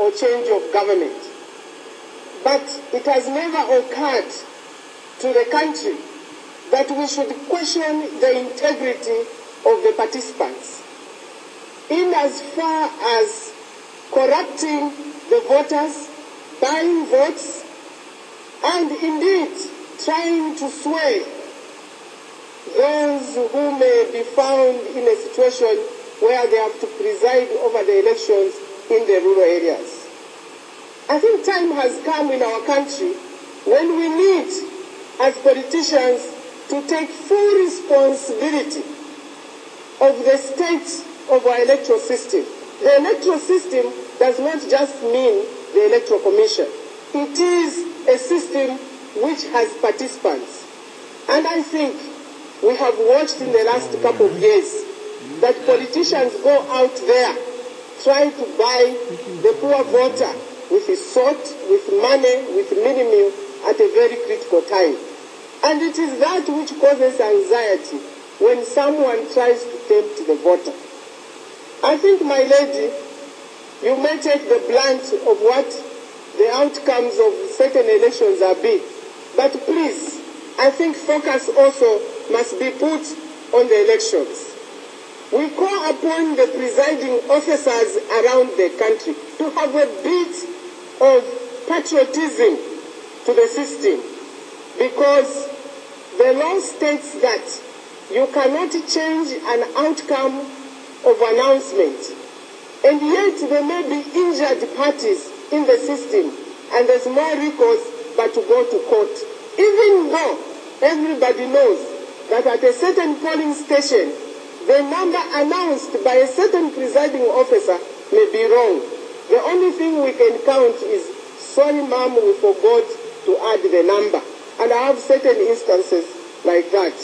or change of government. But it has never occurred to the country that we should question the integrity of the participants, in as far as corrupting the voters, buying votes, and indeed trying to sway those who may be found in a situation where they have to preside over the elections in the rural areas. I think time has come in our country when we need, as politicians, to take full responsibility of the state of our electoral system. The electoral system does not just mean the electoral commission. It is a system which has participants. And I think we have watched in the last couple of years that politicians go out there trying to buy the poor voter with salt, with money, with minimum at a very critical time. And it is that which causes anxiety when someone tries to tempt the voter. I think, my lady, you may take the blunt of what the outcomes of certain elections are be. But please, I think focus also must be put on the elections. We call upon the presiding officers around the country to have a bit of patriotism to the system, because the law states that you cannot change an outcome of announcement, and yet there may be injured parties in the system, and there's no recourse but to go to court, even though everybody knows that at a certain polling station, the number announced by a certain presiding officer may be wrong. The only thing we can count is, sorry ma'am, we forgot to add the number. And I have certain instances like that.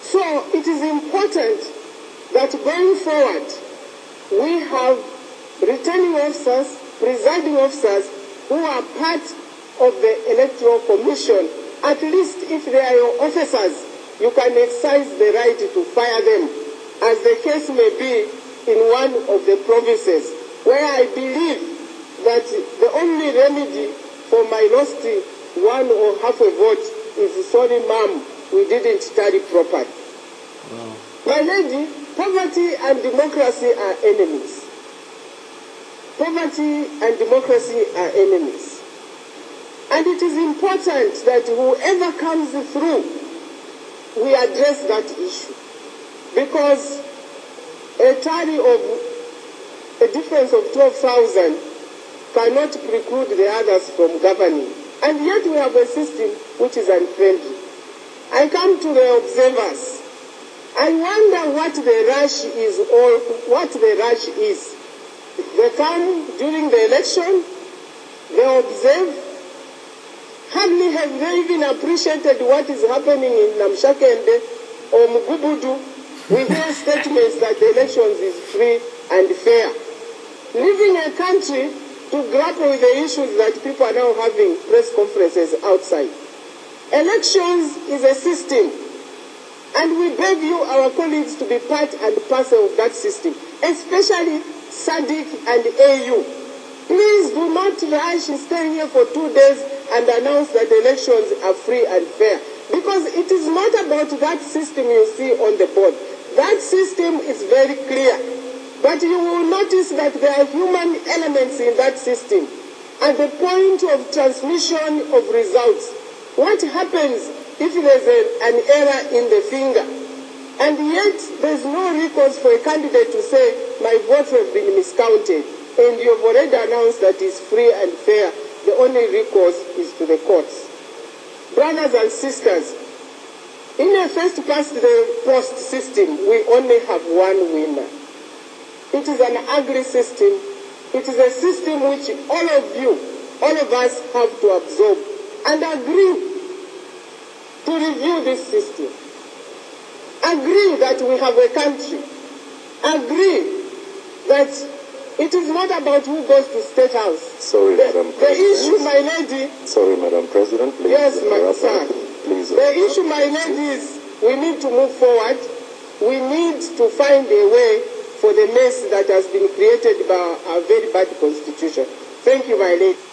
So it is important that going forward, we have returning officers, presiding officers who are part of the Electoral Commission. At least if they are your officers, you can exercise the right to fire them, as the case may be in one of the provinces, where I believe that the only remedy for my lost 1 or half a vote is, sorry ma'am, we didn't study properly. Wow. My lady, poverty and democracy are enemies. Poverty and democracy are enemies. And it is important that whoever comes through, we address that issue. Because a tally of a difference of 12,000 cannot preclude the others from governing. And yet we have a system which is unfriendly. I come to the observers. I wonder what the rush is, or what the rush is. They come during the election, they observe. Hardly have they even appreciated what is happening in Namshakende or Mugubudu. We hear statements that the elections is free and fair. Leaving a country to grapple with the issues that people are now having press conferences outside. Elections is a system, and we beg you, our colleagues, to be part and parcel of that system, especially SADC and AU. Please do not rush and stay here for 2 days and announce that the elections are free and fair. Because it is not about that system you see on the board. That system is very clear. But you will notice that there are human elements in that system. At the point of transmission of results, what happens if there's an error in the finger? And yet there's no recourse for a candidate to say, my votes have been miscounted, and you've already announced that it's free and fair. The only recourse is to the courts. Brothers and sisters, in a first-past-the-post system, we only have one winner. It is an ugly system. It is a system which all of you, all of us have to absorb and agree to review this system. Agree that we have a country. Agree that it is not about who goes to State House. Sorry, Madam President. The issue, my lady... Sorry, Madam President, please. Yes, my son. Please. The issue, my lady, is we need to move forward. We need to find a way for the mess that has been created by our very bad constitution. Thank you, my lady.